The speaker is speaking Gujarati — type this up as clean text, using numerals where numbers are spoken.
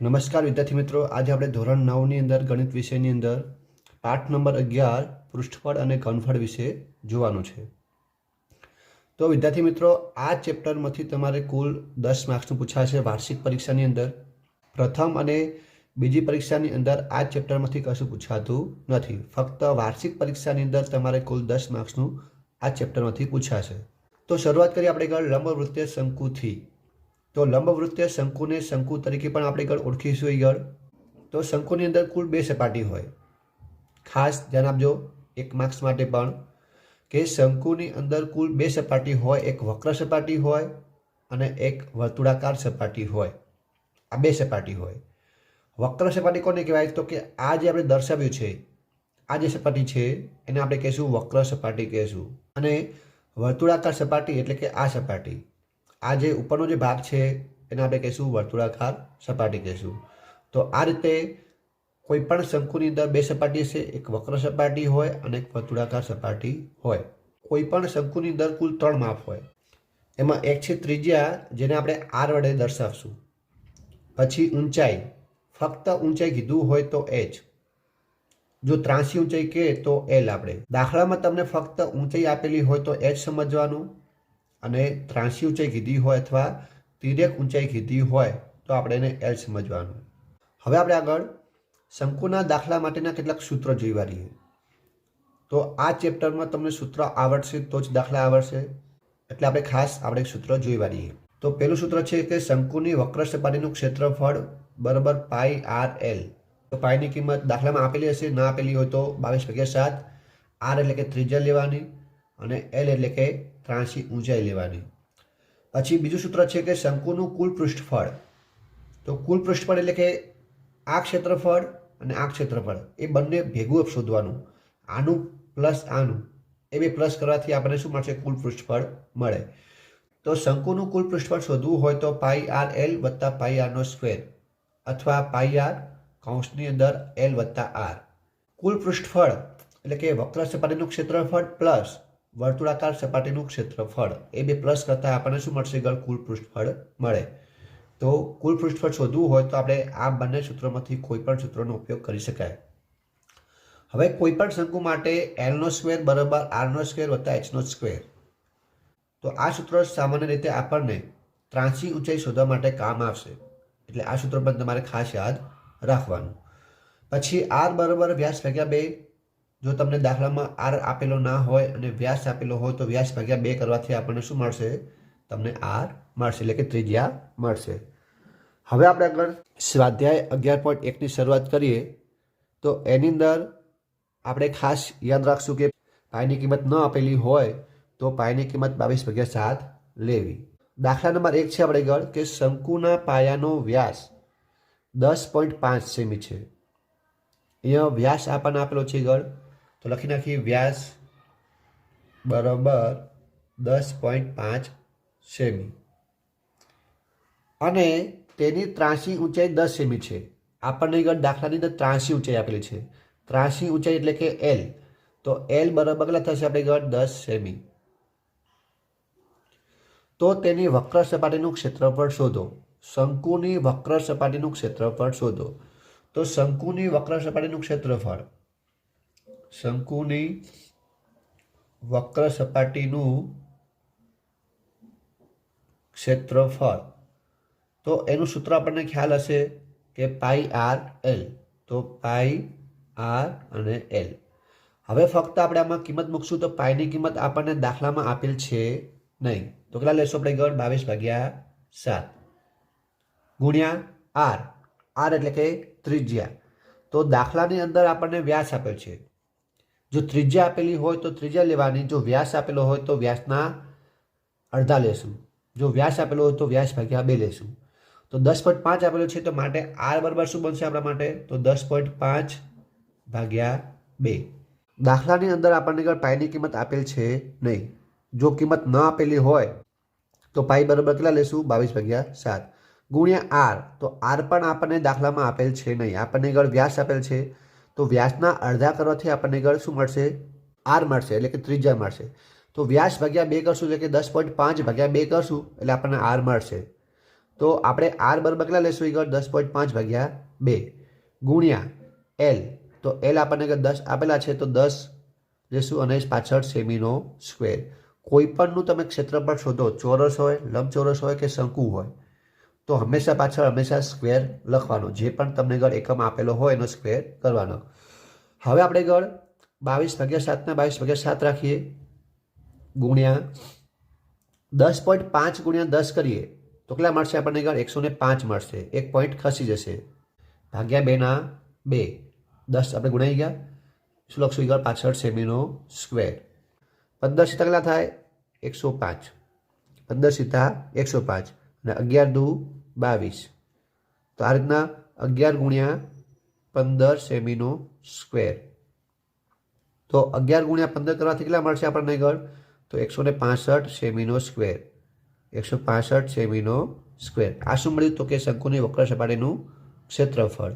નમસ્કાર વિદ્યાર્થી મિત્રો, આજે આપણે ધોરણ 9ની અંદર ગણિત વિષયની અંદર પાઠ નંબર 11 પૃષ્ઠફળ અને ઘનફળ વિશે જોવાનું છે। તો વિદ્યાર્થી મિત્રો, આ ચેપ્ટરમાંથી તમારે કુલ 10 માર્ક્સનું પૂછાશે વાર્ષિક પરીક્ષાની અંદર। પ્રથમ અને બીજી પરીક્ષાની અંદર આ ચેપ્ટરમાંથી કશું પૂછાતું નથી, ફક્ત વાર્ષિક પરીક્ષાની અંદર તમારે કુલ 10 માર્ક્સનું આ ચેપ્ટરમાંથી પૂછાશે। તો શરૂઆત કરીએ આપણે લંબવૃત્તીય શંકુથી। તો લંબવૃત્તીય શંકુને શંકુ તરીકે પણ આપણે ઓળખીશું આગળ। તો શંકુની અંદર કુલ 2 સપાટી હોય। ખાસ ધ્યાન આપજો એક માર્ક્સ માટે પણ કે શંકુની અંદર કુલ 2 સપાટી હોય, એક વક્ર સપાટી હોય અને એક વર્તુળાકાર સપાટી હોય। આ 2 સપાટી હોય। વક્ર સપાટી કોને કહેવાય? તો કે આ જે આપણે દર્શાવ્યું છે, આ જે સપાટી છે એને આપણે કહીશું વક્ર સપાટી કહીશું, અને વર્તુળાકાર સપાટી એટલે કે આ સપાટી, આ જે ઉપરનો જે ભાગ છે એને આપણે કહીશું વર્તુળાકાર સપાટી કહીશું। તો આ રીતે કોઈ પણ શંકુની અંદર 2 સપાટી હશે, એક વક્ર સપાટી હોય અને એક વર્તુળાકાર સપાટી હોય। કોઈ પણ શંકુની અંદર કુલ 3 માપ હોય, એમાં એક છે ત્રિજ્યા, જેને આપણે r વડે દર્શાવશું। પછી ઊંચાઈ, ફક્ત ઊંચાઈ કીધું હોય તો h, જો ત્રાંસી ઊંચાઈ કહે તો l। આપણે દાખલામાં તમને ફક્ત ઊંચાઈ આપેલી હોય તો h સમજવાનું, અને ત્રાંસી ઊંચાઈ કીધી હોય અથવા તિર્યક ઊંચાઈ કીધી હોય તો આપણે એને L સમજવાનું। હવે આપણે આગળ શંકુના દાખલા માટેના કેટલાક સૂત્રો જોઈ લઈએ। તો આ ચેપ્ટરમાં તમને સૂત્ર આવડશે તો જ દાખલા આવડશે, એટલે આપણે ખાસ આપણે સૂત્ર જોઈ લઈએ। તો પહેલું સૂત્ર છે કે શંકુની વક્ર સપાટીનું ક્ષેત્રફળ બરાબર પાઈ આર એલ। તો પાઈની કિંમત દાખલામાં આપેલી હશે, ના આપેલી હોય તો 22/7। આર એટલે કે ત્રિજ્યા લેવાની અને એલ એટલે કે ત્રાંસી ઊંચાઈ લેવાની। પછી બીજું સૂત્ર છે કે શંકુનું કુલ પૃષ્ઠફળ। તો કુલ પૃષ્ઠફળ એટલે કે આ ક્ષેત્રફળ અને આ ક્ષેત્રફળ એ બંને ભેગું શોધવાનું, આનું પ્લસ આનું, એ બે પ્લસ કરવાથી આપણને શું મળશે? કુલ પૃષ્ઠફળ મળે। તો શંકુનું કુલ પૃષ્ઠફળ શોધવું હોય તો પાઈ આર એલ વત્તા પાઈ આરનો સ્ક્વેર, અથવા પાઈ આર કૌંસની અંદર એલ વત્તા આર। કુલ પૃષ્ઠફળ એટલે કે વક્ર સપાટીનું ક્ષેત્રફળ પ્લસ વર્તુળાકાર સપાટીનું ક્ષેત્રફળ, એ બે પ્લસ કરતાં આપણને શું મળશે? કુલ પૃષ્ઠફળ મળે। તો કુલ પૃષ્ઠફળ શોધવું હોય તો આપણે આ બંને સૂત્રોમાંથી કોઈ પણ સૂત્રનો ઉપયોગ કરી શકાય। હવે કોઈ પણ શંકુ માટે એલનો સ્ક્વેર બરાબર આરનો સ્ક્વેર વત્તા એચનો સ્ક્વેર। તો આ સૂત્ર સામાન્ય રીતે આપણને ત્રાંસી ઊંચાઈ શોધવા માટે કામ આવશે, એટલે આ સૂત્ર પણ તમારે ખાસ યાદ રાખવાનું। પછી આર બરાબર વ્યાસ ભાગ્યા 2। જો તમને દાખલામાં આર આપેલો ના હોય અને વ્યાસ આપેલો હોય તો વ્યાસ ભાગ્યા 2 કરવાથી આપણને શું મળશે? તમને આર મળશે, એટલે કે ત્રિજ્યા મળશે। હવે આપણે આગળ સ્વાધ્યાય 11.1ની શરૂઆત કરીએ। તો એની અંદર આપણે ખાસ યાદ રાખશું કે પાઈની કિંમત ન આપેલી હોય તો પાઈની કિંમત 22/7 લેવી। દાખલા નંબર 1 છે આપણે આગળ કે શંકુના પાયાનો વ્યાસ 10.5 સેમી છે। અહીંયા વ્યાસ આપણને આપેલો છે આગળ, તો લખી નાખીએ વ્યાસ બરાબર 10.5 સેમી, અને તેની ત્રાંસી ઊંચાઈ 10 સેમી છે। આપણને આગળ દાખલાની અંદર ત્રાંસી ઊંચાઈ આપેલી છે, ત્રાંસી ઊંચાઈ એટલે કે એલ। તો એલ બરાબર કેટલા થશે આપણે આગળ? 10 સેમી। તો તેની વક્ર સપાટીનું ક્ષેત્રફળ શોધો। શંકુની વક્ર સપાટીનું ક્ષેત્રફળ શોધો। તો શંકુની વક્ર સપાટીનું ક્ષેત્રફળ, શંકુની વક્ર સપાટીનું ક્ષેત્રફળ, તો એનું સૂત્ર આપણને ખ્યાલ હશે કે પાઈ આર એલ। તો પાઈ આર અને એલ। હવે ફક્ત આપણે આમાં કિંમત મૂકશું તો પાઈની કિંમત આપણને દાખલામાં આપેલ છે નહીં, તો કેટલા લેશો આપણે? 22/7 ગુણ્યા આર, આર એટલે કે ત્રિજ્યા। તો દાખલાની અંદર આપણને વ્યાસ આપેલ છે, જો ત્રિજ્યા આપેલી હોય તો ત્રિજ્યા લેવાની, જો વ્યાસ આપેલો હોય તો વ્યાસના અડધા લેશું, જો વ્યાસ આપેલો હોય તો વ્યાસ ભાગ્યા 2 લેશું। તો 10.5 આપેલો છે, તો માટે આર બરાબર શું બનશે આપણા માટે? તો 10.5/2। દાખલાની અંદર આપણને પાઈની કિંમત આપેલ છે નહીં, જો કિંમત ન આપેલી હોય તો પાઈ બરાબર કેટલા લેશું? 22/7 ગુણ્યા આર। તો આર પણ આપણને દાખલામાં આપેલ છે નહીં, આપણને વ્યાસ આપેલ છે, તો વ્યાસના અડધા કરવાથી આપણને શું મળશે? આર મળશે, એટલે કે ત્રિજ્યા મળશે। તો વ્યાસ ભાગ્યા 2 કરશું, એટલે કે 10.5/2 કરશું એટલે આપણને આર મળશે। તો આપણે આર બરાબર કેટલા લેશું આગળ 10.5 ભાગ્યા 2 ગુણ્યા એલ. તો એલ આપણને 10 આપેલા છે તો 10 લેશું અને પાછળ સેમીનો સ્ક્વેર. કોઈ પણનું તમે ક્ષેત્રફળ શોધો, ચોરસ હોય, લંબચોરસ હોય કે શંકુ હોય, તો હંમેશા સ્ક્વેર લખવાનો. જે પણ તમને આગળ એકમ આપેલો હોય એનો સ્ક્વેર કરવાનો. હવે આપણે આગળ 22/7 ના 22/7 રાખીએ ગુણ્યા 10.5 ગુણ્યા 10 કરીએ તો કેટલા મળશે આપણને આગળ 105 મળશે. એક પોઈન્ટ ખસી જશે. ભાગ્યા 2 ના 2 10 આપણે ગુણાઈ ગયા. શું લખશું આગળ પાછળ સેમીનો સ્ક્વેર. 15 સીતા કેટલા થાય 105. 15 સીતા 105 અને 11 દુ 22. તો આ રીતના 11 ગુણ્યા 15 સેમીનો સ્ક્વેર. તો 11 ગુણ્યા 15 કરવાથી કેટલા મળશે આપણને આગળ તો 165 સેમીનો સ્ક્વેર. 165 સેમીનો સ્ક્વેર. આ શું મળ્યું તો કે શંકુની વક્ર સપાટીનું ક્ષેત્રફળ.